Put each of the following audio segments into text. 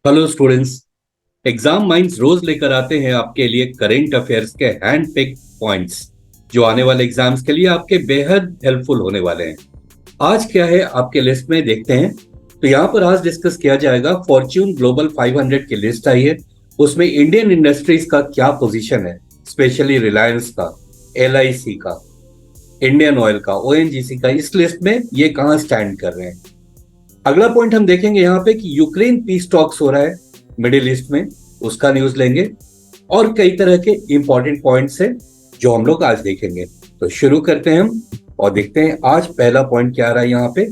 Hello students. Exam minds रोज लेकर आते हैं आपके लिए करंट अफेयर्स के हैंड पिक पॉइंट्स जो आने वाले एग्जाम्स के लिए आपके बेहद हेल्पफुल होने वाले हैं। आज क्या है आपके लिस्ट में देखते हैं। तो यहाँ पर आज डिस्कस किया जाएगा फॉर्च्यून ग्लोबल 500 की लिस्ट आई है। उसमें इंडियन इंडस्ट्रीज का क्या पोजीशन है, स्पेशली रिलायंस का, LIC का, इंडियन ऑयल का, ONGC का, इस लिस्ट में ये कहाँ स्टैंड कर रहे हैं। अगला पॉइंट हम देखेंगे यहाँ पे कि यूक्रेन पीस टॉक्स हो रहा है मिडिल ईस्ट में, उसका न्यूज लेंगे। और कई तरह के इंपॉर्टेंट पॉइंट्स हैं जो हम लोग आज देखेंगे। तो शुरू करते हैं हम और देखते हैं आज पहला पॉइंट क्या आ रहा है यहाँ पे।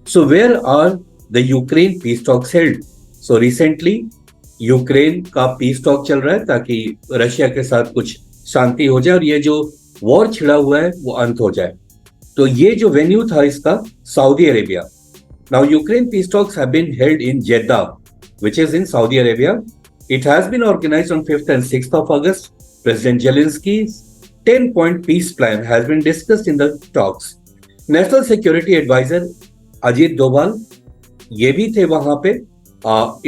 So where are the Ukraine peace talks held. So recently Ukraine का पीस टॉक चल रहा है ताकि रशिया के साथ कुछ शांति हो जाए और ये जो वॉर छिड़ा हुआ है वो अंत हो जाए। तो ये जो वेन्यू था इसका Saudi Arabia. Now, Ukraine peace talks have been held in Jeddah, which is in Saudi Arabia. It has been organized on 5th and 6th of August. President Zelensky's 10-point peace plan has been discussed in the talks. National Security Advisor Ajit Doval ये भी थे वहां पे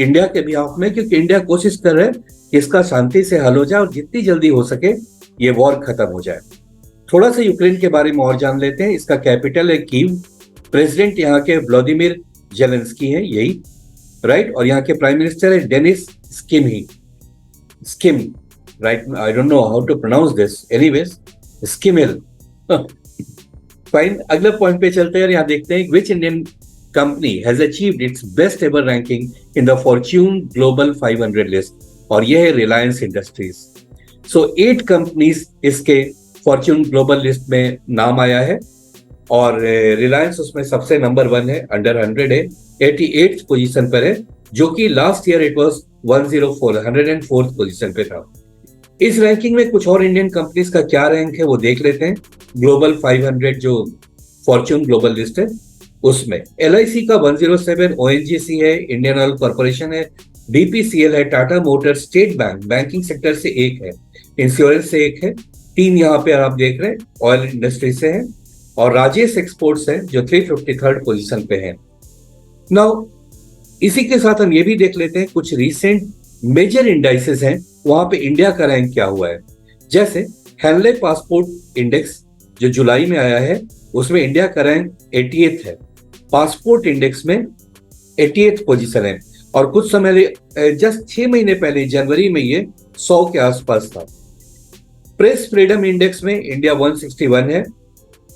India के behalf में, क्योंकि India कोशिश कर रहा है कि इसका शांति से हल हो जाए और जितनी जल्दी हो सके ये वॉर खत्म हो जाए। थोड़ा सा यूक्रेन के बारे में और जान लेते हैं। इसका कैपिटल है कीव। प्रेसिडेंट यहाँ के व्लादिमीर जेलेंस्की है, यही राइट। और यहाँ के प्राइम मिनिस्टर है डेनिस स्किम, right. I don't know how to pronounce this, anyways Shmyhal. Fine, अगले पॉइंट पे चलते हैं। यहाँ देखते हैं which Indian company has achieved its best ever ranking in the Fortune Global 500 list, और यह है रिलायंस इंडस्ट्रीज। सो 8 कंपनीज इसके फॉर्च्यून ग्लोबल लिस्ट में नाम आया है और रिलायंस उसमें सबसे नंबर 1 है, अंडर 100 है, 88th पोजीशन पर है, जो कि last year it was 104th position पे था। इस रैंकिंग में कुछ और इंडियन कंपनीज का क्या रैंक है वो देख लेते हैं। ग्लोबल 500 जो फॉर्च्यून ग्लोबल लिस्ट है उसमें LIC का 107, ONGC है, इंडियन ऑयल कॉर्पोरेशन है, BPCL है, Tata Motors, state bank, banking sector से 1 है, इंश्योरेंस से 1 है, 3 यहाँ पे आप देख रहे हैं ऑयल इंडस्ट्री से है, और राजेश एक्सपोर्ट्स है जो 353rd पोजीशन पे है। नाउ इसी के साथ हम ये भी देख लेते हैं कुछ रीसेंट मेजर इंडाइसेस हैं, वहां पे इंडिया का रैंक क्या हुआ है। जैसे हैनले पासपोर्ट इंडेक्स जो जुलाई में आया है उसमें इंडिया का रैंक 88th है। पासपोर्ट इंडेक्स में 88th पोजीशन है और कुछ समय जस्ट 6 महीने पहले जनवरी में ये 100 के आसपास था। प्रेस फ्रीडम इंडेक्स में इंडिया 161 है।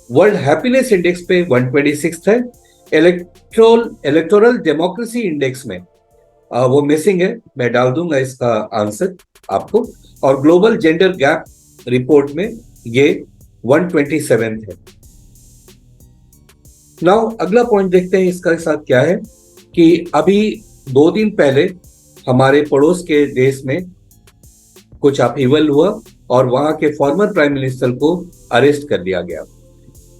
वर्ल्ड हैप्पीनेस इंडेक्स पे 126 है। इलेक्टोरल डेमोक्रेसी इंडेक्स में वो मिसिंग है, मैं डाल दूंगा इसका आंसर आपको। और ग्लोबल जेंडर गैप रिपोर्ट में ये 127 है। नाउ अगला पॉइंट देखते हैं इसका साथ क्या है कि अभी 2 दिन पहले हमारे पड़ोस के देश में कुछ अपहीवल हुआ और वहां के फॉर्मर प्राइम मिनिस्टर को अरेस्ट कर लिया गया।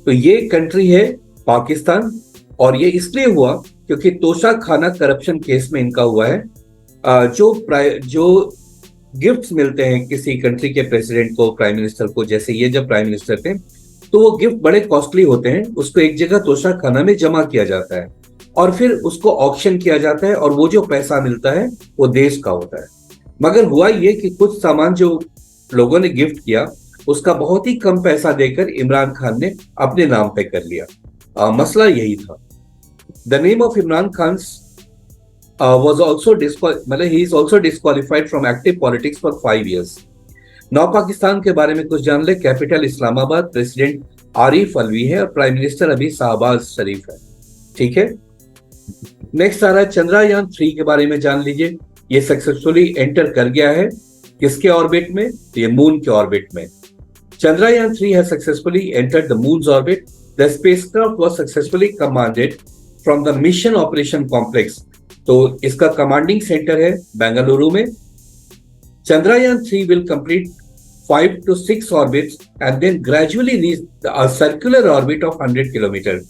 तो ये कंट्री है पाकिस्तान, और ये इसलिए हुआ क्योंकि तोशा खाना करप्शन केस में इनका हुआ है। जो गिफ्ट्स मिलते हैं किसी कंट्री के प्रेसिडेंट को, प्राइम मिनिस्टर को, जैसे ये जब प्राइम मिनिस्टर थे तो वो गिफ्ट बड़े कॉस्टली होते हैं, उसको एक जगह तोशा खाना में जमा किया जाता है और फिर उसको ऑक्शन किया जाता है और वो जो पैसा मिलता है वो देश का होता है। मगर हुआ ये कि कुछ सामान जो लोगों ने गिफ्ट किया उसका बहुत ही कम पैसा देकर इमरान खान ने अपने नाम पे कर लिया। मसला यही था। The name of Imran Khan was also he is also disqualified from active politics for 5 years. नौ पाकिस्तान के बारे में कुछ जान ले। कैपिटल इस्लामाबाद, प्रेसिडेंट आरिफ अलवी है और प्राइम मिनिस्टर अभी शाहबाज शरीफ है। ठीक है, नेक्स्ट आ रहा है चंद्रयान 3 के बारे में जान लीजिए। ये सक्सेसफुली एंटर कर गया है किसके ऑर्बिट में, ये मून के ऑर्बिट में। Chandrayaan 3 has successfully entered the moon's orbit. The spacecraft was successfully commanded from the Mission Operation Complex. तो इसका कमांडिंग सेंटर है बेंगलुरु में। Chandrayaan 3 will complete 5 to 6 orbits and then gradually reach a circular orbit of 100 kilometers.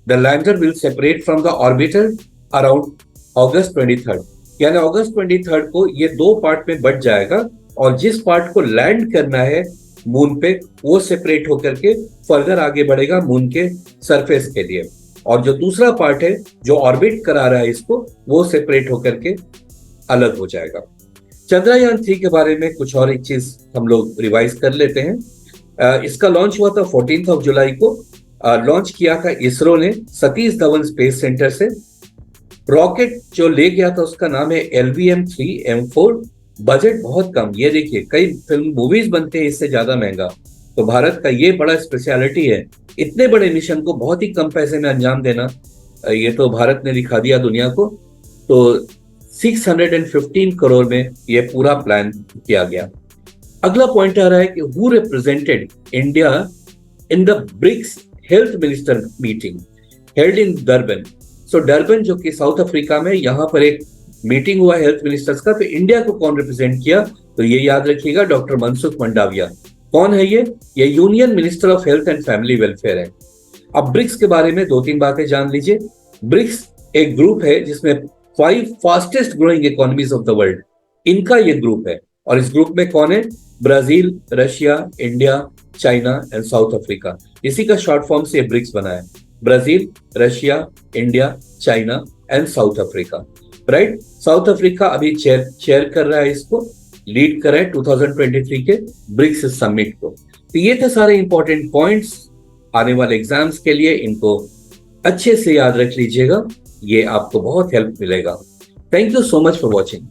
The lander will separate from the orbiter around August 23rd. यानी अगस्त 23rd को ये 2 part में but जाएगा और जिस पार्ट को लैंड करना है मून पे वो सेपरेट होकर के फर्दर आगे बढ़ेगा मून के सरफेस के लिए, और जो दूसरा पार्ट है जो ऑर्बिट करा रहा है इसको वो सेपरेट होकर के अलग हो जाएगा। चंद्रयान 3 के बारे में कुछ और एक चीज हम लोग रिवाइज कर लेते हैं। इसका लॉन्च हुआ था 14 जुलाई को। लॉन्च किया था इसरो ने सतीश धवन स्पेस सेंटर से। रॉकेट जो ले गया था उसका नाम है LVM-3M4। बजट बहुत कम, ये देखिए कई फिल्म मूवीज बनते हैं इससे ज्यादा महंगा। तो भारत का ये बड़ा स्पेशलिटी है, इतने बड़े मिशन को बहुत ही कम पैसे में अंजाम देना। ये तो भारत ने दिखा दिया दुनिया को। तो 615 करोड़ में ये पूरा प्लान किया गया। अगला पॉइंट आ रहा है कि who represented India in the BRICS health minister meeting held in Durban. So Durban जो कि साउथ अफ्रीका में, यहां पर एक मीटिंग हुआ हेल्थ मिनिस्टर्स का। तो इंडिया को कौन रिप्रेजेंट किया, तो ये याद रखिएगा, डॉक्टर मनसुख मंडाविया। कौन है ये union minister of health and family welfare है। अब ब्रिक्स के बारे में 2-3 बातें जान लीजिए। ब्रिक्स एक ग्रुप है जिसमें 5 fastest growing economies of the world, इनका ये ग्रुप है। और इस ग्रुप में कौन है, Brazil, Russia, India, China and south Africa. इसी का शॉर्ट फॉर्म से ब्रिक्स बना है, Brazil, Russia, India, China and south Africa. Right, south Africa अभी चेयर कर रहा है, इसको लीड कर रहा है 2023 के ब्रिक्स समिट को। तो ये थे सारे इंपॉर्टेंट पॉइंट्स आने वाले एग्जाम्स के लिए, इनको अच्छे से याद रख लीजिएगा, ये आपको बहुत हेल्प मिलेगा। Thank you so much for watching.